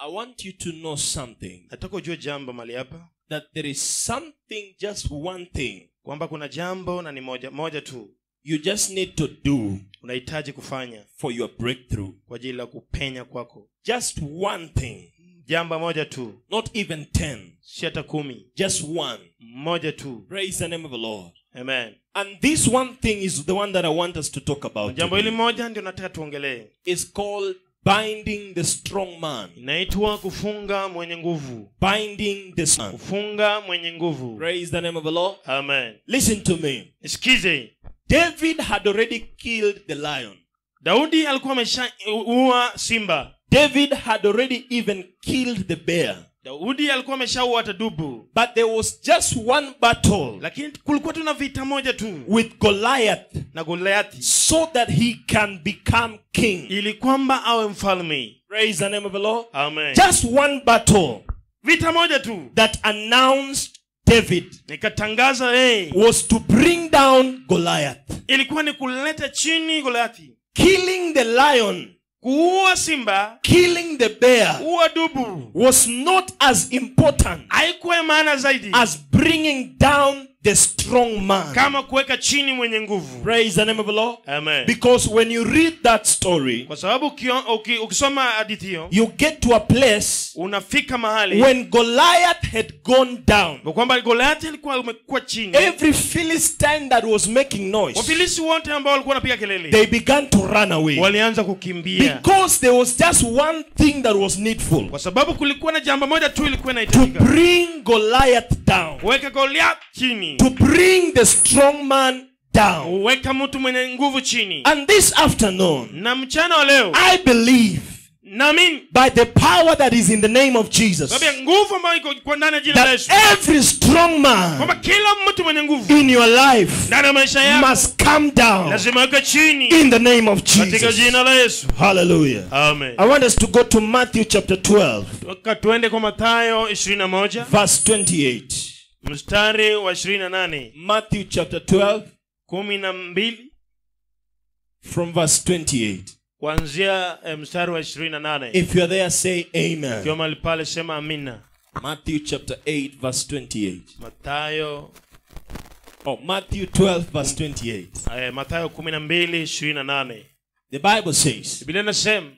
I want you to know something. Nataka ujue jambo mali hapa. That there is something, just one thing. Kwamba kuna jambo na ni moja tu. You just need to do. Unahitaji kufanya. For your breakthrough. Kwa ajili ya kupenya kwako. Just one thing. Jambo moja tu. Not even 10. Si hata 10. Just one. Moja tu. Praise the name of the Lord. Amen. And this one thing is the one that I want us to talk about. Jambo hili moja ndio nataka tuongelee. It's called binding the strong man. Inaitwa kufunga mwenye nguvu. Binding the strong man. Kufunga mwenye nguvu. Praise the name of the Lord. Amen. Listen to me. Sikize. David had already killed the lion. Daudi alikuwa ameshaua simba. David had already even killed the bear. Daudi alikuwa ameshaua hata dubu. But there was just one battle. Lakini kulikuwa tuna vita moja tu. With Goliath. Na Goliathi. So that he can become king. Ili kwamba awe mfalme. Praise the name of the Lord. Amen. Just one battle. Vita moja tu. That announced David. Nikatangaza was to bring down Goliath. Ilikuwa ni kuleta chini Goliathi. Killing the lion. Kuua simba, killing the bear, kuua dubu, was not as important haikuwa maana zaidi as bringing down the strong man. Kama kuweka chini mwenye nguvu. Praise the name of the Lord. Amen. Because when you read that story, kwa sababu ukisoma hadithi hiyo, you get to a place unafika mahali when Goliath had gone down. Kwamba Goliath alikuwa amekuwa chini. Every Philistine that was making noise, Wafilisti wote ambao walikuwa wanapiga kelele, they began to run away. Walianza kukimbia. Because there was just one thing that was needful. Kwa sababu kulikuwa na jambo moja tu ilikuwa inahitajika. To bring Goliath down. Weka Goliath chini. To bring the strong man down. Weka mtu mwenye nguvu chini. And this afternoon, na mchana wa leo, I believe by the power that is in the name of Jesus, that every strong man in your life must come down in the name of Jesus. Hallelujah. Amen. I want us to go to Matthew chapter 12, verse 28. Mstari wa 28. Matthew chapter 12, from verse 28. Kuanzia mstari wa 28. If you are there, say amen. Kama alipale sema amina. Matthew chapter 8 verse 28. Matthew 12 verse 28. Mathayo 12:28. The Bible says, Biblia inasema,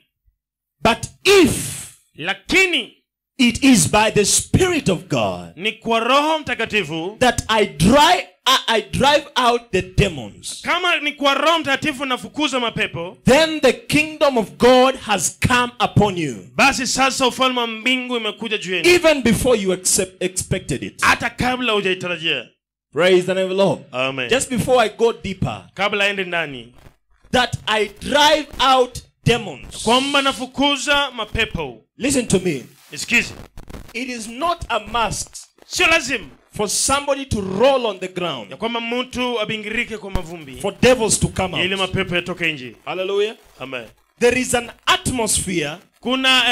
but if lakini it is by the Spirit of God ni kwa Roho Mtakatifu that I drive out the demons, kama ni kwa Roho Mtakatifu nafukuza mapepo, then the kingdom of God has come upon you. Basi sasa ufalme wa mbingu imekuja juu yenu. Even before you expected it. Hata kabla hujaitarajia. Praise the name of the Lord. Amen. Just before I go deeper, kabla aende ndani, that I drive out demons. Kwamba nafukuza mapepo. Listen to me. Excuse. It is not a must. Sio lazima for somebody to roll on the ground. Ya kwamba mtu abingirike kwa mavumbi. For devils to come out. Ili mapepo yatoke nje. Hallelujah. Amen. There is an atmosphere kuna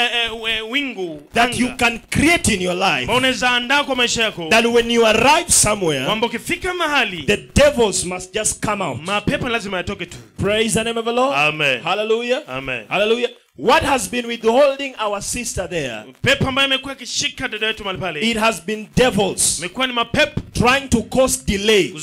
wingu that you can create in your life. Unaweza andaa kwa maisha yako. That when you arrive somewhere, kwamba ukifika mahali, the devils must just come out. Mapepo lazima yatoke tu. Praise the name of the Lord. Amen. Hallelujah. Amen. Hallelujah. What has been withholding our sister there? Pepo ambayo imekuwa ikishika dada yetu mahali pale. It has been devils. Imekuwa ni mapepo trying to cause delay.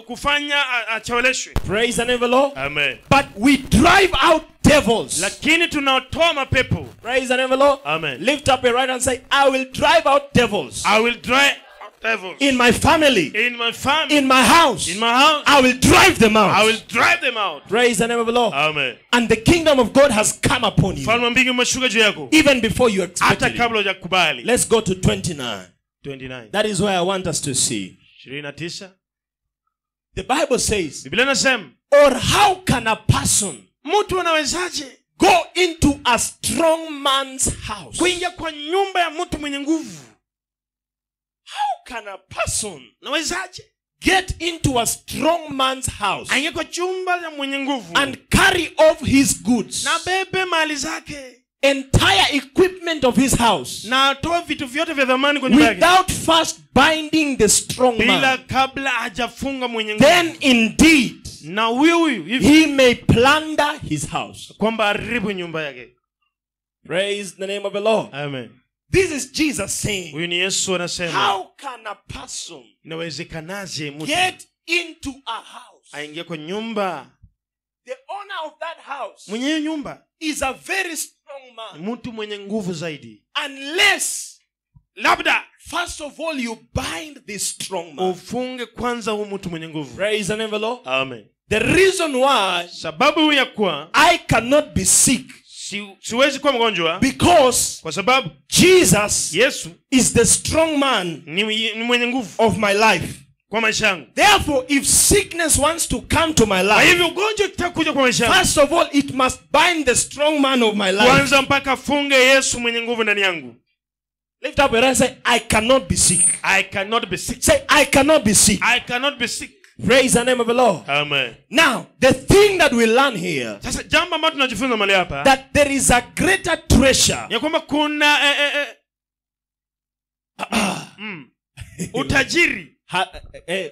Kufanya acheleweshwe. Praise the name of the Lord. Amen. But we drive out devils. Lakini tunatoa mapepo. Praise the name of the Lord. Amen. Lift up your right hand and say, I will drive out devils. I will drive devils. In my family. In my family. In my house. In my house. I will drive them out. I will drive them out. Praise the name of the Lord. Amen. And the kingdom of God has come upon you. Falme mbingu imeshuka juu yako. Even before you expected it. Hata kabla hujakubali. Let's go to 29. 29. That is where I want us to see. 29. The Bible says, Biblia inasema, or how can a person mtu anawezaje go into a strong man's house? Kuingia kwa nyumba ya mtu mwenye nguvu. How can a person nawezaje get into a strong man's house aingie kwa chumba ya mwenye nguvu and carry off his goods, na bebe mali zake, entire equipment of his house, na atoe vitu vyote vya thamani kwa nyumba yake, without first binding the strong bila man? kabla hajafunga mwenye nguvu, then indeed na huyu he may plunder his house. Kwamba haribu nyumba yake. Praise the name of the Lord. Amen. This is Jesus saying, Huyu ni Yesu anasema, how can a person inawezekanaje mtu get into a house? aingie kwa nyumba? The owner of that house Mwenye nyumba is a very strong man. mtu mwenye nguvu zaidi. Unless, Labda first of all, you bind this strong man. ufunge kwanza huyu mtu mwenye nguvu. Praise the name of the Lord. Amen. The reason why Sababu ya kuwa I cannot be sick, siwezi kuwa mgonjwa, because kwa sababu Jesus Yesu is the strong man ni mwenye nguvu of my life. kwa maisha yangu. Therefore, if sickness wants to come to my Kwa life, hivyo ugonjwa ukitakuja kwa maisha yangu, first of all, it must bind the strong man of my life. kwanza mpaka funge Yesu mwenye nguvu ndani yangu. Lift up your hand and say, I cannot be sick. I cannot be sick. Say, I cannot be sick. I cannot be sick. Praise the name of the Lord. Amen. Now, the thing that we learn here, Sasa jambo ambalo tunajifunza mahali hapa, that there is a greater treasure. ya kwamba kuna utajiri,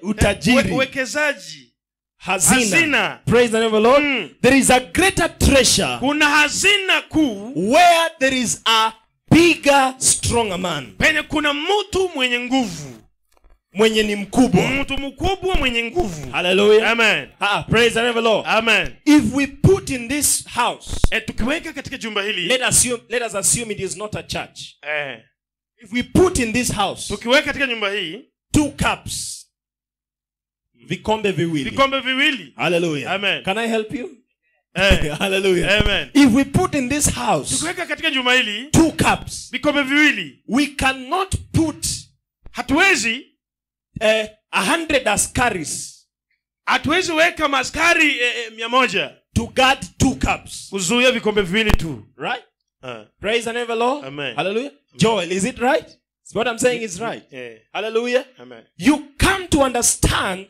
Utajiri. uwekezaji, Hazina. hazina. Praise the name of the Lord. There is a greater treasure Kuna hazina kuu where there is a bigger, stronger man. penye kuna mtu mwenye nguvu, Mwenye ni mkubwa. mtu mkubwa mwenye nguvu. Hallelujah. Amen. Praise the name of the Lord. Amen. If we put in this house, Tukiweka katika jumba hili, let us assume it is not a church. eh, If we put in this house tukiweka katika nyumba hii 2 cups, vikombe viwili. vikombe viwili. Hallelujah. Amen. Can I help you? Eh, Hallelujah. amen. If we put in this house Tukiweka katika jumba hili 2 cups, vikombe viwili, we cannot put hatuwezi 100 askaris hatuwezi weka maskari 100 to guard 2 cups. kuzuia vikombe viwili tu. Right? Praise the name of the Lord. Amen. Hallelujah. Joel, is it right? What I'm saying is right. Hallelujah. Amen. You come to understand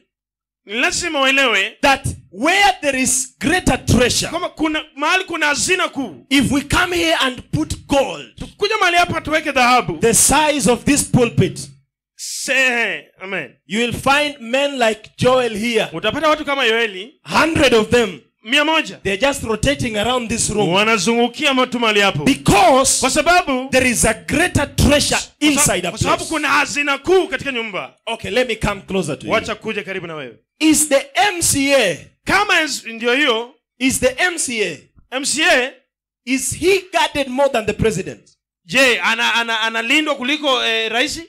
Lazima uelewe that where there is greater treasure, kama kuna mahali kuna hazina kuu. if we come here and put gold, Kuja mahali hapa tuweke dhahabu, the size of this pulpit, amen, you will find men like Joel here, utapata watu kama Yoeli 100 of them. 100 They're just rotating around this room wanazungukia mtu mahali hapo, because kwa sababu there is a greater treasure inside a kwa sababu place. kuna hazina kuu katika nyumba. Okay, let me come closer to you. Wacha kuja karibu na wewe. Is the MCA, Kama ndio hiyo is the MCA, is he guarded more than the president? je, analindwa kuliko rais?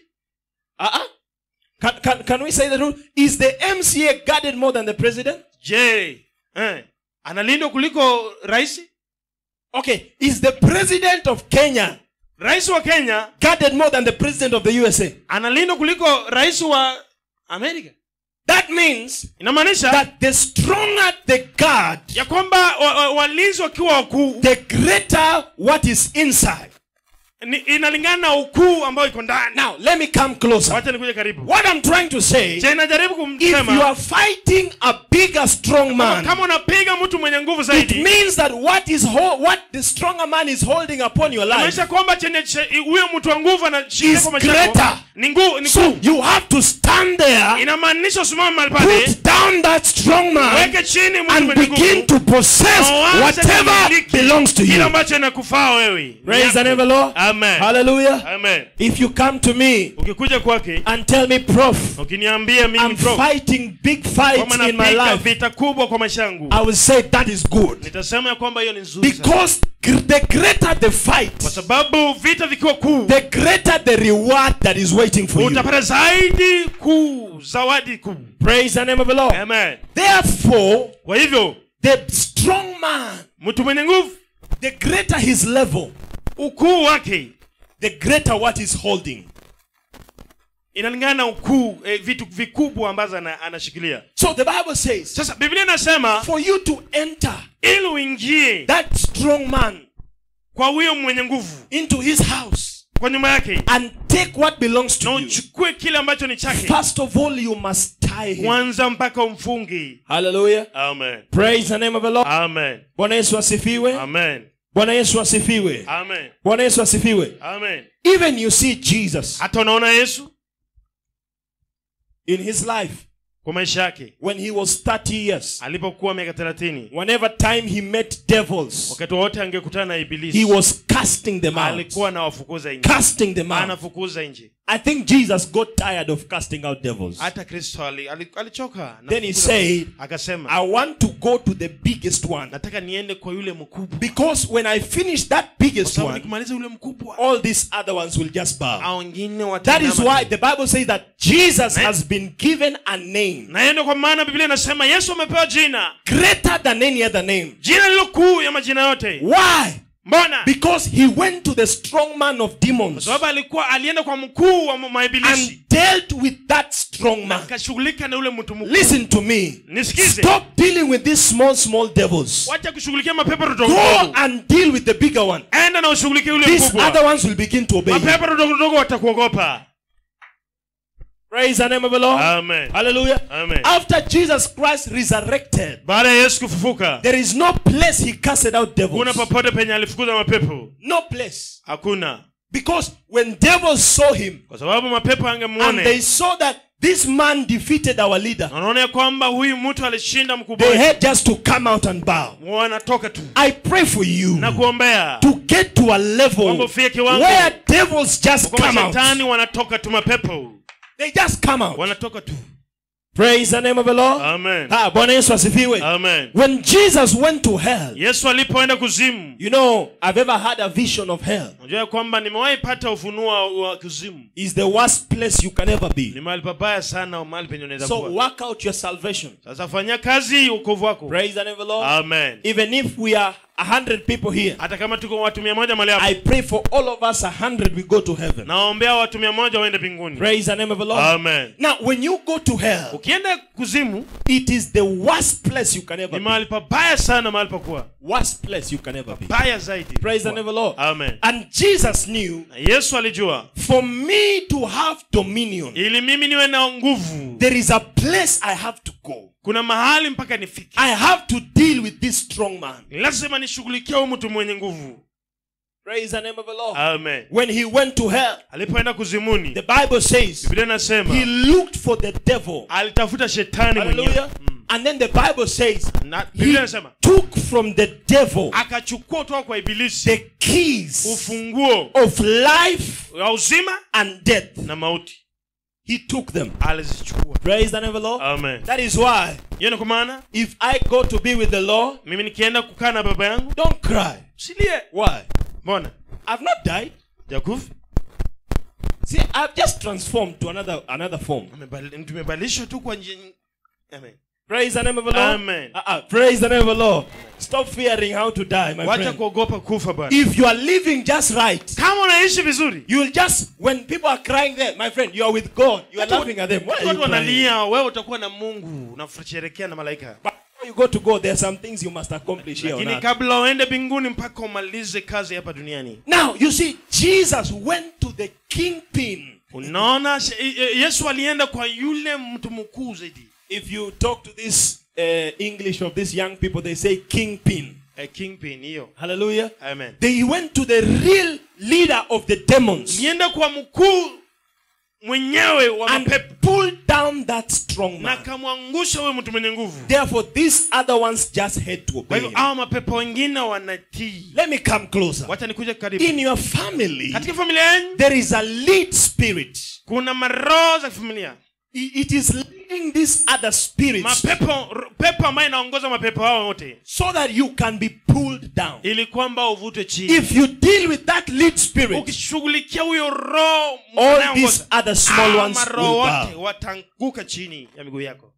Can we say the rule? Is the MCA guarded more than the president? Je, analindwa kuliko rais? Okay, is the president of Kenya Rais wa Kenya guarded more than the president of the USA? analindwa kuliko rais wa Amerika? That means Inamaanisha that the stronger the guard, ya kwamba walinzi wakiwa wakuu, the greater what is inside. inalingana na ukuu ambao iko ndani. Now, let me come closer. Wacha nikuje karibu. What I'm trying to say, Je, najaribu if you kumsema are fighting a bigger strong man, kama unapiga mtu mwenye nguvu it zaidi, means that what the stronger man is holding upon your life inamaanisha kwamba huyo mtu wa nguvu anashikilia is kwa maisha greater. yako ni nguvu. So you have to stand there, Inamaanisha usimame mahali pale, put down that strong man, weke chini mtu and mwenye begin nguvu, to possess whatever belongs to kile you. ambacho inakufaa wewe. Praise the name of the Lord. Amen. Hallelujah. Amen. If you come to me Ukikuja kwake and tell me, Prof, ukiniambia mimi I'm Prof, fighting big fights kama in my napiga life, vita kubwa kwa maisha yangu, I will say that is good. nitasema ya kwamba hiyo ni nzuri sana. Because the greater the fight, Kwa sababu vita vikiwa kuu, the greater the reward that is waiting for you. utapata zaidi kuu, zawadi kuu. Praise the name of the Lord. Amen. Therefore, Kwa hivyo the strong man, mtu mwenye nguvu, the greater his level, ukuu wake the greater what is holding. inalingana na ukuu, vitu vikubwa ambazo anashikilia. So the Bible says, Sasa Biblia inasema for you to enter ili uingie that strong man kwa huyo mwenye nguvu into his house kwa nyumba yake and take what belongs na to you, uchukue kile ambacho ni chake, first of all you must tie him. kwanza mpaka umfunge. Hallelujah. Amen. Praise the name of the Lord. Amen. Bwana Yesu asifiwe. Amen. Bwana Yesu asifiwe. Amen. Bwana Yesu asifiwe. Amen. Even you see Jesus Hata unaona Yesu in his life. kwa maisha yake. When he was 30 years. Alipokuwa miaka 30. Whenever time he met devils. Wakati wote angekutana na ibilisi. He was casting them out. Alikuwa anawafukuza nje. Casting them out. Anafukuza nje. I think Jesus got tired of casting out devils. Hata Kristo alichoka. Then he said, akasema, I want to go to the biggest one. Nataka niende kwa yule mkubwa. Because when I finish that biggest one, nikimaliza yule mkubwa, all these other ones will just bow. Wengine watanama. That is why the Bible says that Jesus has been given a name. Naenda kwa maana Biblia inasema Yesu amepewa jina greater than any other name. Jina lilo kuu ya majina yote. Why? Mbona? Because he went to the strong man of demons. Sababu alienda kwa mkuu wa maibilisi and dealt with that strong man. Akashughulika na ule mtu mkuu. Listen to me. Nisikize. Stop dealing with these small devils. Wacha kushughulikia mapepo madogo. Go and deal with the bigger one. Enda na ushughulikie ule mkubwa. These other ones will begin to obey. Mapepo madogo watakuogopa. Praise the name of the Lord. Amen. Hallelujah. Amen. After Jesus Christ resurrected, baada ya Yesu kufufuka, there is no place he casted out devils. Kuna popote penye alifukuza mapepo. No place. Hakuna. Because when devils saw him, kwa sababu mapepo angemuone, and they saw that this man defeated our leader, wanaona kwamba huyu mtu alishinda mkubwa, they had just to come out and bow. Wanatoka tu. I pray for you na kuombea to get to a level where devils just come out. Shetani wanatoka tu, mapepo they just come out. Wanatoka tu. Praise the name of the Lord. Amen. Bwana Yesu asifiwe. Amen. When Jesus went to hell, Yesu alipoenda kuzimu, you know, I've ever had a vision of hell. Unajua kwamba nimewahi pata ufunuo wa kuzimu. Is the worst place you can ever be. Ni mahali pabaya sana, mahali penye unaweza kuwa. So work out your salvation. Sasa fanya kazi wokovu wako. Praise the name of the Lord. Amen. Even if we are 100 people here, hata kama tuko watu 100 mahali hapa, I pray for all of us 100 we go to heaven. Naombea watu 100 waende mbinguni. Praise the name of the Lord. Amen. Now when you go to hell, ukienda kuzimu, it is the worst place you can ever be. Ni mahali pabaya sana, mahali pa kuwa. Worst place you can ever be. Baya zaidi. Praise the name of the Lord. Amen. And Jesus knew, Yesu alijua, for me to have dominion, ili mimi niwe na nguvu, there is a place I have to go. Kuna mahali mpaka nifike. I have to deal with this strong man. Lazima nishughulikie huyu mtu mwenye nguvu. Praise the name of the Lord. Amen. When he went to hell, alipoenda kuzimuni, the Bible says, Biblia inasema, he looked for the devil. Alitafuta shetani mwenyewe. And then the Bible says, Biblia inasema, took from the devil, akachukua kutoka kwa ibilisi, the keys, ufunguo of life, wa uzima and death, na mauti. He took them. Alizichukua. Praise the name of the Lord. Amen. That is why, yeye kwa maana, if I go to be with the Lord, mimi nikienda kukaa na baba yangu, don't cry. Usilie. Why? Mbona? I've not died. Jakufu. See, I've just transformed to another form. Tumebadilishwa tu kwa njia. Amen. Praise the name of the Lord. Amen. Praise the name of the Lord. Stop fearing how to die, my Wacha friend. kuogopa kufa bwana. If you are living just right, kama unaishi vizuri, you will just, when people are crying there, my friend, you are with God. You are laughing at them. Why are you crying? Wanalia, wewe utakuwa na Mungu, unasherehekea na malaika. But before you go to God, there are some things you must accomplish here on Lakini earth. kabla uende mbinguni mpaka umalize kazi hapa duniani. Now, you see, Jesus went to the kingpin. Unaona, Yesu alienda kwa yule mtu mkuu zaidi. If you talk to this English of these young people, they say kingpin. A kingpin hiyo. Hallelujah. Amen. They went to the real leader of the demons. Alienda kwa mkuu mwenyewe wa mapepo, pulled down that strong man. na kamwangusha wewe mtu mwenye nguvu. Therefore these other ones just had to obey. Kwa hivyo hao mapepo wengine wanatii. Let me come closer. Wacha nikuje karibu. In your family, katika familia yenu, there is a lead spirit. Kuna maroho za familia. It is leading these other spirits, pepo ambaye inaongoza mapepo hao wote, so that you can be pulled down. ili kwamba uvutwe chini. If you deal with that lead spirit, ukishughulikia huyo roho, all these other small ones will bow. Watanguka chini ya miguu yako.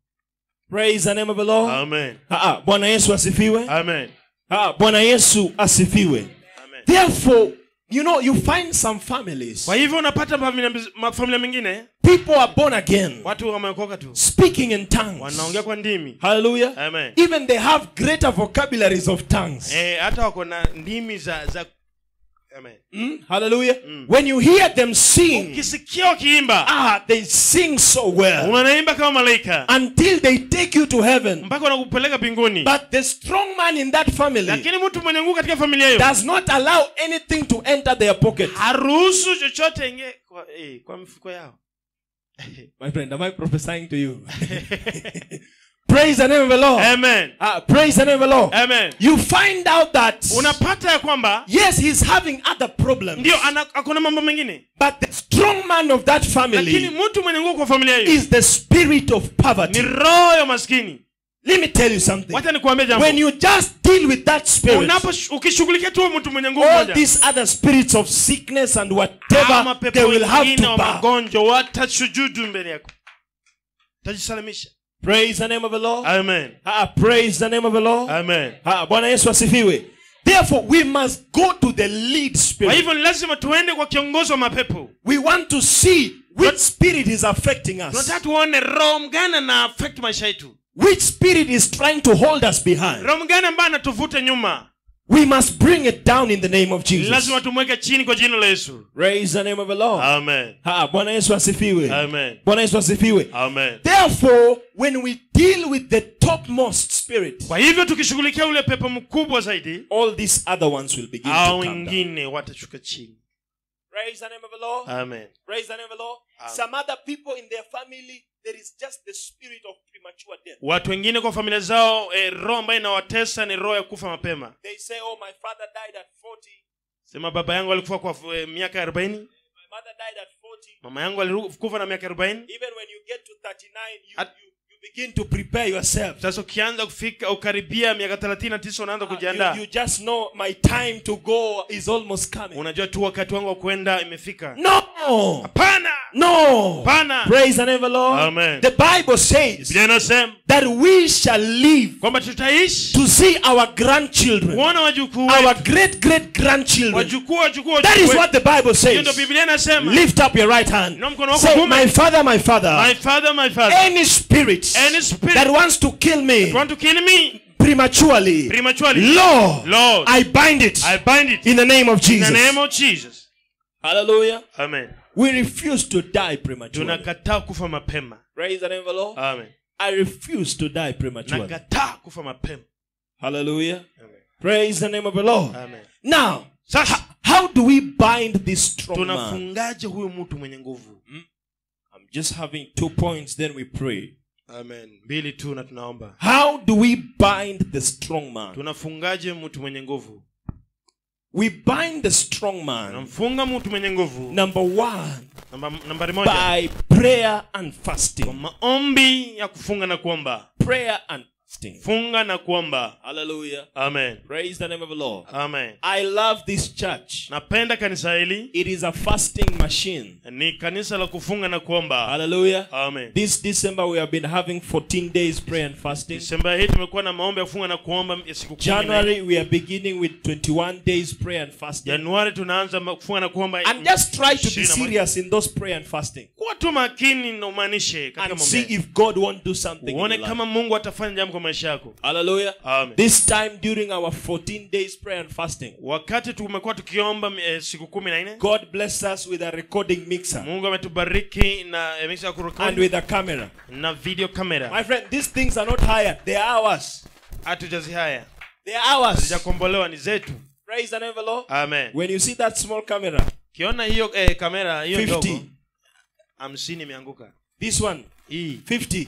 Praise the name of the Lord. Amen. Bwana Yesu asifiwe. Amen. Bwana Yesu asifiwe. Amen. Therefore, you know, you find some families. Kwa hivyo unapata familia mengine, people are born again. Watu wameokoka tu. Speaking in tongues. Wanaongea kwa ndimi. Hallelujah. Amen. Even they have greater vocabularies of tongues. Hata wako na ndimi za Amen. Hallelujah. When you hear them sing, ukisikia wakiimba, they sing so well. Wanaimba kama malaika. Until they take you to heaven. Mpaka wanakupeleka mbinguni. But the strong man in that family, lakini mtu mwenye nguvu katika familia hiyo, does not allow anything to enter their pocket. Haruhusu chochote ingie kwa mifuko yao. My friend, am I prophesying to you? Praise the name of the Lord. Amen. Praise the name of the Lord. Amen. You find out that unapata ya kwamba yes, he's having other problems. Ndio akona mambo mengine. But the strong man of that family lakini mtu mwenye nguvu kwa familia hiyo is the spirit of poverty. Ni roho ya maskini. Let me tell you something. Wacha nikuambie jambo. When you just deal with that spirit, ukishughulikia tu mtu mwenye nguvu all moja, these other spirits of sickness and whatever, they will have to bow. Magonjwa watasujudu mbele yako. Tajisalimisha. Praise the name of the Lord. Amen. Praise the name of the Lord. Amen. Bwana Yesu asifiwe. Therefore, we must go to the lead spirit. Kwa hivyo lazima tuende kwa kiongozi wa mapepo. We want to see which spirit is affecting us. Tunataka tuone roho mgani na affect maisha yetu. Which spirit is trying to hold us behind. Roho mgani ambaye anatuvuta nyuma. We must bring it down in the name of Jesus. Lazima tumweke chini kwa jina la Yesu. Praise the name of the Lord. Amen. Bwana Yesu asifiwe. Amen. Bwana Yesu asifiwe. Amen. Therefore, when we deal with the topmost spirit, kwa hivyo tukishughulikia ule pepo mkubwa zaidi, all these other ones will begin to come down. wengine watashuka chini. Praise the name of the Lord. Amen. Praise the name of the Lord. Some other people in their family, there is just the spirit of premature death. Watu wengine kwa familia zao roho ambayo inawatesa ni roho ya kufa mapema. They say, oh, my father died at 40. Sema baba yangu alikufa kwa miaka 40. My mother died at 40. Mama yangu alikufa na miaka 40. Even when you get to 39, you begin to prepare yourself. Sasa ukianza kufika ukaribia miaka 39 unaanza kujiandaa. You just know my time to go is almost coming. Unajua tu wakati wangu wa kwenda imefika. No. Hapana. No. Hapana. Praise the name of the Lord. Amen. The Bible says that we shall live kwamba tutaishi to see our grandchildren, kuona wajukuu, our great grandchildren. Wajukuu. That is what the Bible says. Ndio Biblia inasema. Lift up your right hand. Say, my father, my father. Any spirit that wants to kill me, prematurely, Lord, I bind it in the name of Jesus. In the name of Jesus. Hallelujah. Amen. We refuse to die prematurely. Tunakataa kufa mapema. Praise the name of the Lord. Amen. I refuse to die prematurely. Nakataa kufa mapema. Hallelujah. Amen. Praise the name of the Lord. Amen. Now, how do we bind this strong man? Tunafungaje huyo mtu mwenye nguvu? I'm just having 2 points, then we pray. Amen. Mbili tu na tunaomba. How do we bind the strong man? Tunafungaje mtu mwenye nguvu? We bind the strong man. Tunamfunga mtu mwenye nguvu. Number 1. Nambari moja. By prayer and fasting. Kwa maombi ya kufunga na kuomba. Prayer and fasting. Funga na kuomba. Hallelujah. Amen. Praise the name of the Lord. Amen. I love this church. Napenda kanisa hili. It is a fasting machine. Ni kanisa la kufunga na kuomba. Hallelujah. Amen. This December we have been having 14 days prayer and fasting. December hii tumekuwa na maombi ya kufunga na kuomba siku 10. January we are beginning with 21 days prayer and fasting. Januari tunaanza kufunga na kuomba. And just try to be serious in those prayer and fasting. Kuwa tu makini na umaanishe katika and maombi. see if God won't do something. Uone kama Mungu atafanya jambo kwa maisha yako. Hallelujah. Amen. This time during our 14 days prayer and fasting, wakati tumekuwa tukiomba siku 14, God bless us with a recording mixer. Mungu ametubariki na mixer ya kurekodi and with a camera na video camera. My friend, these things are not hired, they are ours. Hatujazihaya, they are ours. Hazijakombolewa, ni zetu. Praise the name of the Lord. Amen. When you see that small camera, kiona hiyo kamera hiyo ndogo 50 imeanguka. This one 50.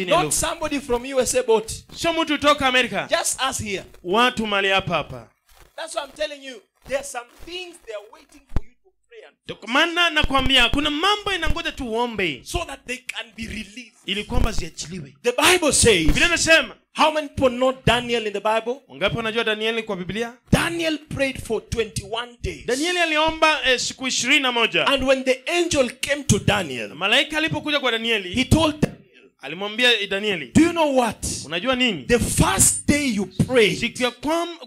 Not somebody from USA bought. Sio mtu kutoka America. Just us here. Watu mali hapa. That's what I'm telling you. There are some things they are waiting for you to pray and maana nakwambia kuna mambo inangoja tuombe so that they can be released. Ili kwamba ziachiliwe. The Bible says. Biblia inasema. How many people know Daniel in the Bible? Wangapi wanajua Danieli kwa Biblia? Daniel prayed for 21 days. Danieli aliomba siku 21. And when the angel came to Daniel, malaika alipokuja kwa Danieli, he told Daniel, alimwambia Danieli, do you know what? Unajua nini? The first day you prayed, siku ya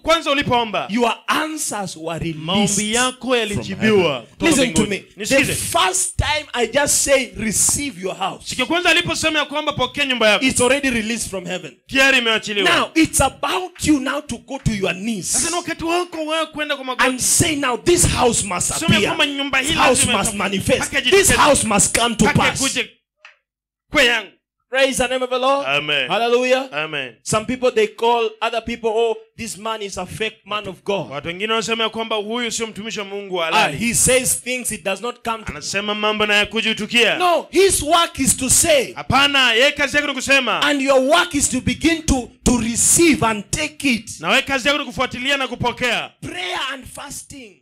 kwanza ulipoomba, your answers were released. Maombi yako yalijibiwa. Listen to me. The first time I just say receive your house, siku ya kwanza aliposema ya kwamba pokea nyumba yako, it's already released from heaven. Tayari imeachiliwa. Now it's about you now to go to your knees. Sasa wakati wako wewe kwenda kwa magoti. And say now this house must appear. This house must manifest. This house must come to pass. Kwa yangu. Praise the name of the Lord. Amen. Hallelujah. Amen. Some people, they call other people, oh, this man is a fake man of God. Watu wengine wanasema kwamba huyu sio mtumishi wa Mungu halali. He says things it does not come to. Anasema mambo na yakujutukia. No, his work is to say. Hapana, yeye kazi yake ni kusema. And your work is to begin to receive and take it. Na wewe kazi yako ni kufuatilia na kupokea. Prayer and fasting.